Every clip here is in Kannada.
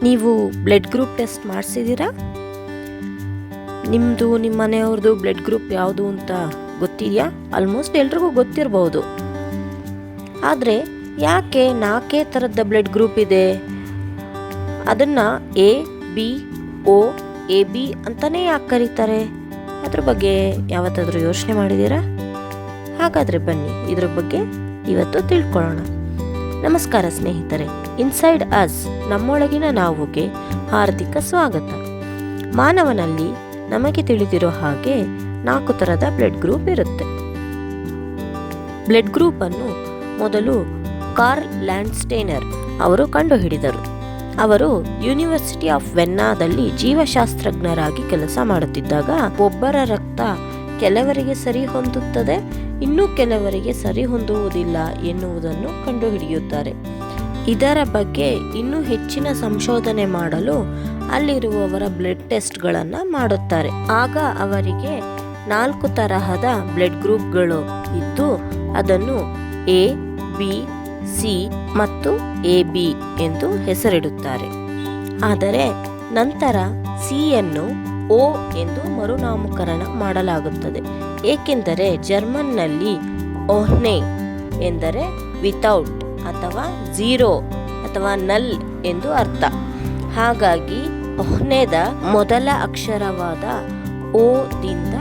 ನೀವು ಬ್ಲಡ್ ಗ್ರೂಪ್ ಟೆಸ್ಟ್ ಮಾಡಿಸಿದ್ದೀರಾ? ನಿಮ್ಮದು ನಿಮ್ಮ ಮನೆಯವ್ರದ್ದು ಬ್ಲಡ್ ಗ್ರೂಪ್ ಯಾವುದು ಅಂತ ಗೊತ್ತಿದೆಯಾ? ಆಲ್ಮೋಸ್ಟ್ ಎಲ್ರಿಗೂ ಗೊತ್ತಿರಬಹುದು. ಆದರೆ ಯಾಕೆ 4 ಥರದ ಬ್ಲಡ್ ಗ್ರೂಪ್ ಇದೆ? ಅದನ್ನು A, B, O, A B ಅಂತಲೇ ಯಾಕೆ ಕರೀತಾರೆ? ಅದ್ರ ಬಗ್ಗೆ ಯಾವತ್ತಾದರೂ ಯೋಚನೆ ಮಾಡಿದ್ದೀರಾ? ಹಾಗಾದರೆ ಬನ್ನಿ ಇದ್ರ ಬಗ್ಗೆ ಇವತ್ತು ತಿಳ್ಕೊಳ್ಳೋಣ. ನಮಸ್ಕಾರ ಸ್ನೇಹಿತರೆ, ಇನ್ಸೈಡ್ ಅಸ್ ನಮ್ಮೊಳಗಿನ ನಾವುಗೆ ಹಾರ್ದಿಕ ಸ್ವಾಗತ. ಮಾನವನಲ್ಲಿ ನಮಗೆ ತಿಳಿದಿರೋ ಹಾಗೆ 4 ಥರದ ಬ್ಲಡ್ ಗ್ರೂಪ್ ಇರುತ್ತೆ. ಬ್ಲಡ್ ಗ್ರೂಪ್ ಅನ್ನು ಮೊದಲು ಕಾರ್ಲ್ ಲ್ಯಾಂಡ್ಸ್ಟೈನರ್ ಅವರು ಕಂಡುಹಿಡಿದರು. ಅವರು ಯೂನಿವರ್ಸಿಟಿ ಆಫ್ ವೆನ್ನಾದಲ್ಲಿ ಜೀವಶಾಸ್ತ್ರಜ್ಞರಾಗಿ ಕೆಲಸ ಮಾಡುತ್ತಿದ್ದಾಗ ಒಬ್ಬರ ರಕ್ತ ಕೆಲವರಿಗೆ ಸರಿ ಹೊಂದುತ್ತದೆ, ಇನ್ನೂ ಕೆಲವರಿಗೆ ಸರಿ ಹೊಂದುವುದಿಲ್ಲ ಎನ್ನುವುದನ್ನು ಕಂಡುಹಿಡಿಯುತ್ತಾರೆ. ಇದರ ಬಗ್ಗೆ ಇನ್ನೂ ಹೆಚ್ಚಿನ ಸಂಶೋಧನೆ ಮಾಡಲು ಅಲ್ಲಿರುವವರ ಬ್ಲಡ್ ಟೆಸ್ಟ್ಗಳನ್ನು ಮಾಡುತ್ತಾರೆ. ಆಗ ಅವರಿಗೆ 4 ತರಹದ ಬ್ಲಡ್ ಗ್ರೂಪ್ಗಳು ಇದ್ದು ಅದನ್ನು ಎ, ಬಿ, ಸಿ ಮತ್ತು ಎ ಬಿ ಎಂದು ಹೆಸರಿಡುತ್ತಾರೆ. ಆದರೆ ನಂತರ ಸಿ ಯನ್ನು ಓ ಎಂದು ಮರುನಾಮಕರಣ ಮಾಡಲಾಗುತ್ತದೆ. ಏಕೆಂದರೆ ಜರ್ಮನ್ನಲ್ಲಿ ಓಹ್ನೆ ಎಂದರೆ ವಿತೌಟ್ ಅಥವಾ ಝೀರೋ ಅಥವಾ ನಲ್ ಎಂದು ಅರ್ಥ. ಹಾಗಾಗಿ ಓಹ್ನೆದ ಮೊದಲ ಅಕ್ಷರವಾದ ಓ ದಿಂದ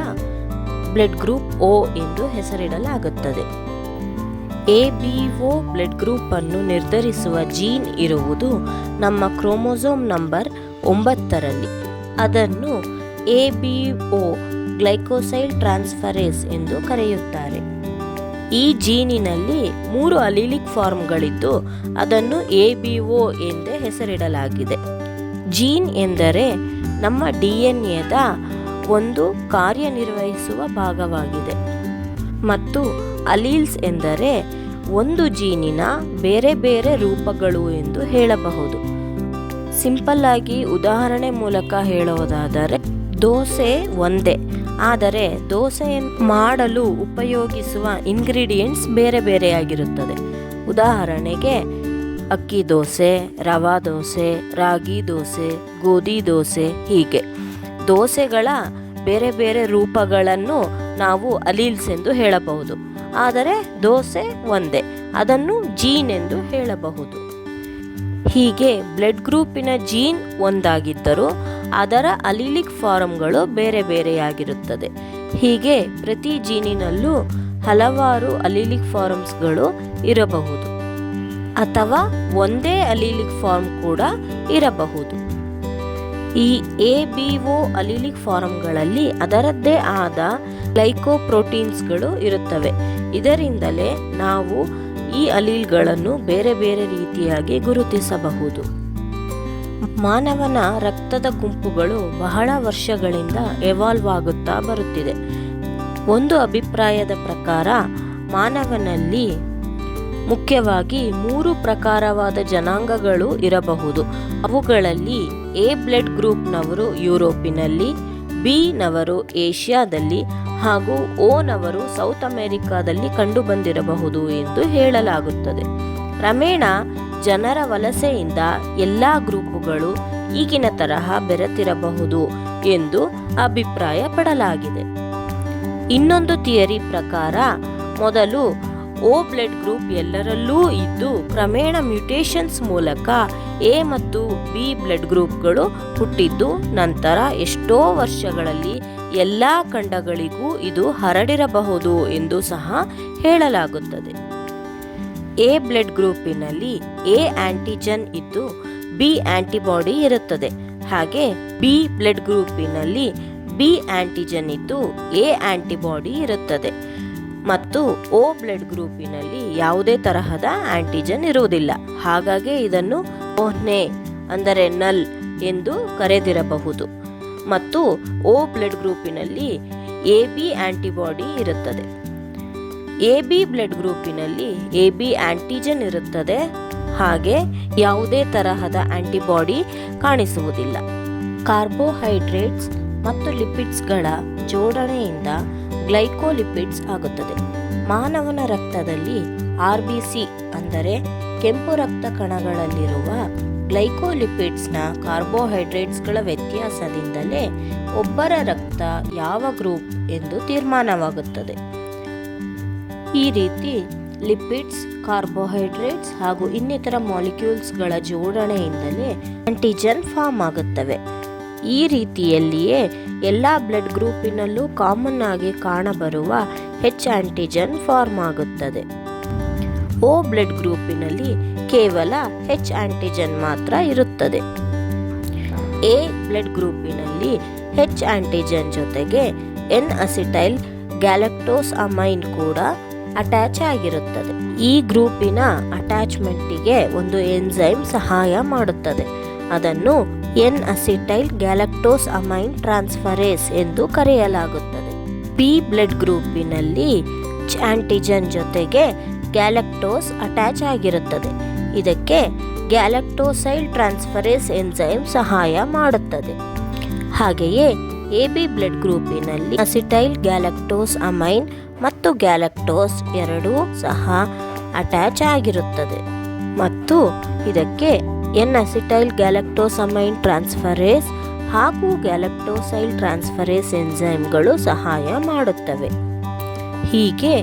ಬ್ಲಡ್ ಗ್ರೂಪ್ ಓ ಎಂದು ಹೆಸರಿಡಲಾಗುತ್ತದೆ. ಎಬಿಒ ಬ್ಲಡ್ ಗ್ರೂಪ್ ಅನ್ನು ನಿರ್ಧರಿಸುವ ಜೀನ್ ಇರುವುದು ನಮ್ಮ ಕ್ರೋಮೋಸೋಮ್ ನಂಬರ್ 9ರಲ್ಲಿ. ಅದನ್ನು ಎಬಿಒ ಗ್ಲೈಕೋಸೈಲ್ ಟ್ರಾನ್ಸ್ಫರೇಸ್ ಎಂದು ಕರೆಯುತ್ತಾರೆ. ಈ ಜೀನಿನಲ್ಲಿ 3 ಅಲೀಲಿಕ್ ಫಾರ್ಮ್ಗಳಿದ್ದು ಅದನ್ನು ಎಬಿಒ ಎಂದೇ ಹೆಸರಿಡಲಾಗಿದೆ. ಜೀನ್ ಎಂದರೆ ನಮ್ಮ DNA ಒಂದು ಕಾರ್ಯನಿರ್ವಹಿಸುವ ಭಾಗವಾಗಿದೆ ಮತ್ತು ಅಲೀಲ್ಸ್ ಎಂದರೆ ಒಂದು ಜೀನಿನ ಬೇರೆ ಬೇರೆ ರೂಪಗಳು ಎಂದು ಹೇಳಬಹುದು. ಸಿಂಪಲ್ ಆಗಿ ಉದಾಹರಣೆ ಮೂಲಕ ಹೇಳುವುದಾದರೆ ದೋಸೆ ಒಂದೇ, ಆದರೆ ದೋಸೆಯನ್ನು ಮಾಡಲು ಉಪಯೋಗಿಸುವ ಇಂಗ್ರೀಡಿಯೆಂಟ್ಸ್ ಬೇರೆ ಬೇರೆಯಾಗಿರುತ್ತದೆ. ಉದಾಹರಣೆಗೆ ಅಕ್ಕಿ ದೋಸೆ, ರವಾ ದೋಸೆ, ರಾಗಿ ದೋಸೆ, ಗೋಧಿ ದೋಸೆ, ಹೀಗೆ ದೋಸೆಗಳ ಬೇರೆ ಬೇರೆ ರೂಪಗಳನ್ನು ನಾವು ಅಲೀಲ್ಸ್ ಎಂದು ಹೇಳಬಹುದು. ಆದರೆ ದೋಸೆ ಒಂದೇ, ಅದನ್ನು ಜೀನ್ ಎಂದು ಹೇಳಬಹುದು. ಹೀಗೆ ಬ್ಲಡ್ ಗ್ರೂಪಿನ ಜೀನ್ ಒಂದಾಗಿದ್ದರೂ ಅದರ ಅಲೀಲಿಕ್ ಫಾರ್ಮ್ಗಳು ಬೇರೆ ಬೇರೆಯಾಗಿರುತ್ತದೆ. ಹೀಗೆ ಪ್ರತಿ ಜೀನಿನಲ್ಲೂ ಹಲವಾರು ಅಲೀಲಿಕ್ ಫಾರ್ಮ್ಸ್ಗಳು ಇರಬಹುದು ಅಥವಾ ಒಂದೇ ಅಲೀಲಿಕ್ ಫಾರ್ಮ್ ಕೂಡ ಇರಬಹುದು. ಈ ಎಬಿಒ ಅಲೀಲಿಕ್ ಫಾರ್ಮ್ಗಳಲ್ಲಿ ಅದರದ್ದೇ ಆದ ಗ್ಲೈಕೋಪ್ರೋಟೀನ್ಸ್ಗಳು ಇರುತ್ತವೆ. ಇದರಿಂದಲೇ ನಾವು ಈ ಅಲೀಲ್ಗಳನ್ನು ಬೇರೆ ಬೇರೆ ರೀತಿಯಾಗಿ ಗುರುತಿಸಬಹುದು. ಮಾನವನ ರಕ್ತದ ಗುಂಪುಗಳು ಬಹಳ ವರ್ಷಗಳಿಂದ ಎವಾಲ್ವ್ ಆಗುತ್ತಾ ಬರುತ್ತಿದೆ. ಒಂದು ಅಭಿಪ್ರಾಯದ ಪ್ರಕಾರ ಮಾನವನಲ್ಲಿ ಮುಖ್ಯವಾಗಿ 3 ಪ್ರಕಾರವಾದ ಜನಾಂಗಗಳು ಇರಬಹುದು. ಅವುಗಳಲ್ಲಿ ಎ ಬ್ಲಡ್ ಗ್ರೂಪ್ನವರು ಯುರೋಪಿನಲ್ಲಿ, ಬಿ ನವರು ಏಷ್ಯಾದಲ್ಲಿ ಹಾಗೂ ಓ ನವರು ಸೌತ್ ಅಮೆರಿಕಾದಲ್ಲಿ ಕಂಡುಬಂದಿರಬಹುದು ಎಂದು ಹೇಳಲಾಗುತ್ತದೆ. ಕ್ರಮೇಣ ಜನರ ವಲಸೆಯಿಂದ ಎಲ್ಲ ಗ್ರೂಪುಗಳು ಈಗಿನ ತರಹ ಬೆರೆತಿರಬಹುದು ಎಂದು ಅಭಿಪ್ರಾಯ ಪಡಲಾಗಿದೆ. ಇನ್ನೊಂದು ಥಿಯರಿ ಪ್ರಕಾರ ಮೊದಲು ಓ ಬ್ಲಡ್ ಗ್ರೂಪ್ ಎಲ್ಲರಲ್ಲೂ ಇದ್ದು ಕ್ರಮೇಣ ಮ್ಯೂಟೇಷನ್ಸ್ ಮೂಲಕ ಎ ಮತ್ತು ಬಿ ಬ್ಲಡ್ ಗ್ರೂಪ್ಗಳು ಹುಟ್ಟಿದ್ದು ನಂತರ ಎಷ್ಟೋ ವರ್ಷಗಳಲ್ಲಿ ಎಲ್ಲ ಖಂಡಗಳಿಗೂ ಇದು ಹರಡಿರಬಹುದು ಎಂದು ಸಹ ಹೇಳಲಾಗುತ್ತದೆ. ಎ ಬ್ಲಡ್ ಗ್ರೂಪಿನಲ್ಲಿ ಎ ಆಂಟಿಜನ್ ಇದ್ದು ಬಿ ಆಂಟಿಬಾಡಿ ಇರುತ್ತದೆ. ಹಾಗೆ ಬಿ ಬ್ಲಡ್ ಗ್ರೂಪಿನಲ್ಲಿ ಬಿ ಆಂಟಿಜನ್ ಇದ್ದು ಎ ಆಂಟಿಬಾಡಿ ಇರುತ್ತದೆ ಮತ್ತು ಓ ಬ್ಲಡ್ ಗ್ರೂಪಿನಲ್ಲಿ ಯಾವುದೇ ತರಹದ ಆಂಟಿಜನ್ ಇರುವುದಿಲ್ಲ. ಹಾಗಾಗಿ ಇದನ್ನು ಓಹ್ನೆ ಅಂದರೆ ನಲ್ ಎಂದು ಕರೆದಿರಬಹುದು. ಮತ್ತು ಓ ಬ್ಲಡ್ ಗ್ರೂಪಿನಲ್ಲಿ ಎ ಬಿ ಆಂಟಿಬಾಡಿ ಇರುತ್ತದೆ. ಎ ಬಿ ಬ್ಲಡ್ ಗ್ರೂಪಿನಲ್ಲಿ ಎ ಬಿ ಆಂಟಿಜನ್ ಇರುತ್ತದೆ. ಹಾಗೆ ಯಾವುದೇ ತರಹದ ಆಂಟಿಬಾಡಿ ಕಾಣಿಸುವುದಿಲ್ಲ. ಕಾರ್ಬೋಹೈಡ್ರೇಟ್ಸ್ ಮತ್ತು ಲಿಪಿಡ್ಸ್ಗಳ ಜೋಡಣೆಯಿಂದ ಗ್ಲೈಕೋಲಿಪಿಡ್ಸ್ ಆಗುತ್ತದೆ. ಮಾನವನ ರಕ್ತದಲ್ಲಿ RBC ಅಂದರೆ ಕೆಂಪು ರಕ್ತ ಕಣಗಳಲ್ಲಿರುವ ಗ್ಲೈಕೋಲಿಪಿಡ್ಸ್ನ ಕಾರ್ಬೋಹೈಡ್ರೇಟ್ಸ್ಗಳ ವ್ಯತ್ಯಾಸದಿಂದಲೇ ಒಬ್ಬರ ರಕ್ತ ಯಾವ ಗ್ರೂಪ್ ಎಂದು ತೀರ್ಮಾನವಾಗುತ್ತದೆ. ಈ ರೀತಿ ಲಿಪಿಡ್ಸ್, ಕಾರ್ಬೋಹೈಡ್ರೇಟ್ಸ್ ಹಾಗೂ ಇನ್ನಿತರ ಮಾಲಿಕ್ಯೂಲ್ಸ್ಗಳ ಜೋಡಣೆಯಿಂದಲೇ ಆಂಟಿಜನ್ ಫಾರ್ಮ್ ಆಗುತ್ತವೆ. ಈ ರೀತಿಯಲ್ಲಿಯೇ ಎಲ್ಲ ಬ್ಲಡ್ ಗ್ರೂಪಿನಲ್ಲೂ ಕಾಮನ್ ಆಗಿ ಕಾಣಬರುವ ಹೆಚ್ ಆಂಟಿಜನ್ ಫಾರ್ಮ್ ಆಗುತ್ತದೆ. ಓ ಬ್ಲಡ್ ಗ್ರೂಪಿನಲ್ಲಿ ಕೇವಲ ಹೆಚ್ ಆಂಟಿಜನ್ ಮಾತ್ರ ಇರುತ್ತದೆ. ಎ ಬ್ಲಡ್ ಗ್ರೂಪಿನಲ್ಲಿ ಹೆಚ್ ಆಂಟಿಜನ್ ಜೊತೆಗೆ ಎನ್ ಅಸಿಟೈಲ್ ಗ್ಯಾಲಕ್ಟೋಸ್ ಅಮೈನ್ ಕೂಡ ಅಟ್ಯಾಚ್ ಆಗಿರುತ್ತದೆ. ಈ ಗ್ರೂಪಿನ ಅಟ್ಯಾಚ್ಮೆಂಟಿಗೆ ಒಂದು ಎನ್ಸೈಮ್ ಸಹಾಯ ಮಾಡುತ್ತದೆ. ಅದನ್ನು N acetyl galactose amine transferase ಎಂದು ಕರೆಯಲಾಗುತ್ತದೆ. ಬಿ ಬ್ಲಡ್ ಗ್ರೂಪಿನಲ್ಲಿ ಆಂಟಿಜನ್ ಜೊತೆಗೆ ಗ್ಯಾಲಕ್ಟೋಸ್ ಅಟ್ಯಾಚ್ ಆಗಿರುತ್ತದೆ. ಇದಕ್ಕೆ ಗ್ಯಾಲಕ್ಟೋಸೈಲ್ ಟ್ರಾನ್ಸ್ಫರೇಸ್ ಎನ್ಸೈಮ್ ಸಹಾಯ ಮಾಡುತ್ತದೆ. ಹಾಗೆಯೇ ಎ ಬಿ ಬ್ಲಡ್ ಗ್ರೂಪಿನಲ್ಲಿ ಅಸಿಟೈಲ್ ಗ್ಯಾಲಕ್ಟೋಸ್ ಅಮೈನ್ ಮತ್ತು ಗ್ಯಾಲಕ್ಟೋಸ್ ಎರಡೂ ಸಹ ಅಟ್ಯಾಚ್ ಆಗಿರುತ್ತದೆ ಮತ್ತು ಇದಕ್ಕೆ N acetyl galactose amine transferase ಹಾಗೂ ಗ್ಯಾಲಕ್ಟೋಸೈಲ್ ಟ್ರಾನ್ಸ್ಫರೇಸ್ ಎನ್ಸೈಮ್ಗಳು ಸಹಾಯ ಮಾಡುತ್ತವೆ. ಹೀಗೆ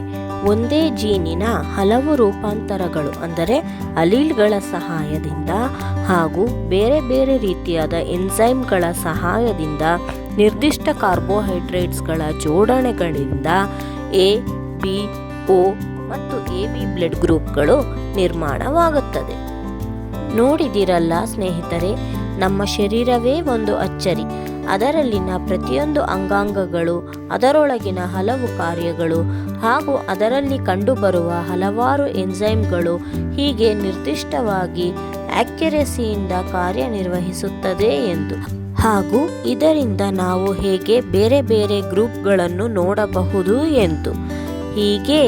ಒಂದೇ ಜೀನಿನ ಹಲವು ರೂಪಾಂತರಗಳು ಅಂದರೆ ಅಲೀಲ್ಗಳ ಸಹಾಯದಿಂದ ಹಾಗೂ ಬೇರೆ ಬೇರೆ ರೀತಿಯಾದ ಎನ್ಸೈಮ್ಗಳ ಸಹಾಯದಿಂದ ನಿರ್ದಿಷ್ಟ ಕಾರ್ಬೋಹೈಡ್ರೇಟ್ಸ್ಗಳ ಜೋಡಣೆಗಳಿಂದ ಎ, ಬಿ, ಓ ಮತ್ತು ಎ ಬಿ ಬ್ಲಡ್ ಗ್ರೂಪ್ಗಳು ನಿರ್ಮಾಣವಾಗುತ್ತದೆ. ನೋಡಿದಿರಲ್ಲ ಸ್ನೇಹಿತರೆ, ನಮ್ಮ ಶರೀರವೇ ಒಂದು ಅಚ್ಚರಿ. ಅದರಲ್ಲಿನ ಪ್ರತಿಯೊಂದು ಅಂಗಾಂಗಗಳು, ಅದರೊಳಗಿನ ಹಲವು ಕಾರ್ಯಗಳು ಹಾಗೂ ಅದರಲ್ಲಿ ಕಂಡುಬರುವ ಹಲವಾರು ಎನ್ಸೈಮ್ಗಳು ಹೀಗೆ ನಿರ್ದಿಷ್ಟವಾಗಿ ಆಕ್ಯುರೆಸಿಯಿಂದ ಕಾರ್ಯನಿರ್ವಹಿಸುತ್ತದೆ ಎಂದು, ಹಾಗೂ ಇದರಿಂದ ನಾವು ಹೇಗೆ ಬೇರೆ ಬೇರೆ ಗ್ರೂಪ್ಗಳನ್ನು ನೋಡಬಹುದು ಎಂದು. ಹೀಗೆ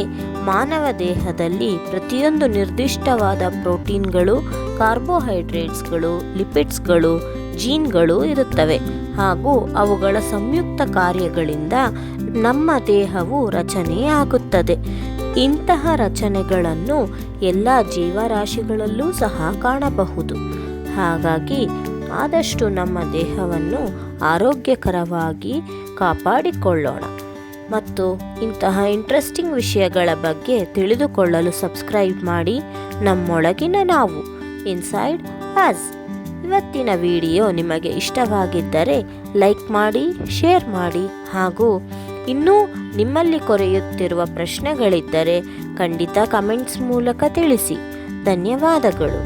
ಮಾನವ ದೇಹದಲ್ಲಿ ಪ್ರತಿಯೊಂದು ನಿರ್ದಿಷ್ಟವಾದ ಪ್ರೋಟೀನ್ಗಳು, ಕಾರ್ಬೋಹೈಡ್ರೇಟ್ಸ್ಗಳು, ಲಿಪಿಡ್ಸ್ಗಳು, ಜೀನ್ಗಳು ಇರುತ್ತವೆ ಹಾಗೂ ಅವುಗಳ ಸಂಯುಕ್ತ ಕಾರ್ಯಗಳಿಂದ ನಮ್ಮ ದೇಹವು ರಚನೆಯಾಗುತ್ತದೆ. ಇಂತಹ ರಚನೆಗಳನ್ನು ಎಲ್ಲ ಜೀವರಾಶಿಗಳಲ್ಲೂ ಸಹ ಕಾಣಬಹುದು. ಹಾಗಾಗಿ ಆದಷ್ಟು ನಮ್ಮ ದೇಹವನ್ನು ಆರೋಗ್ಯಕರವಾಗಿ ಕಾಪಾಡಿಕೊಳ್ಳೋಣ ಮತ್ತು ಇಂತಹ ಇಂಟ್ರೆಸ್ಟಿಂಗ್ ವಿಷಯಗಳ ಬಗ್ಗೆ ತಿಳಿದುಕೊಳ್ಳಲು ಸಬ್ಸ್ಕ್ರೈಬ್ ಮಾಡಿ. ನಮ್ಮೊಳಗಿನ ನಾವು, ಇನ್ಸೈಡ್ ಅಸ್. ಇವತ್ತಿನ ವಿಡಿಯೋ ನಿಮಗೆ ಇಷ್ಟವಾಗಿದ್ದರೆ ಲೈಕ್ ಮಾಡಿ, ಶೇರ್ ಮಾಡಿ ಹಾಗೂ ಇನ್ನೂ ನಿಮ್ಮಲ್ಲಿ ಕೊರೆಯುತ್ತಿರುವ ಪ್ರಶ್ನೆಗಳಿದ್ದರೆ ಖಂಡಿತ ಕಮೆಂಟ್ಸ್ ಮೂಲಕ ತಿಳಿಸಿ. ಧನ್ಯವಾದಗಳು.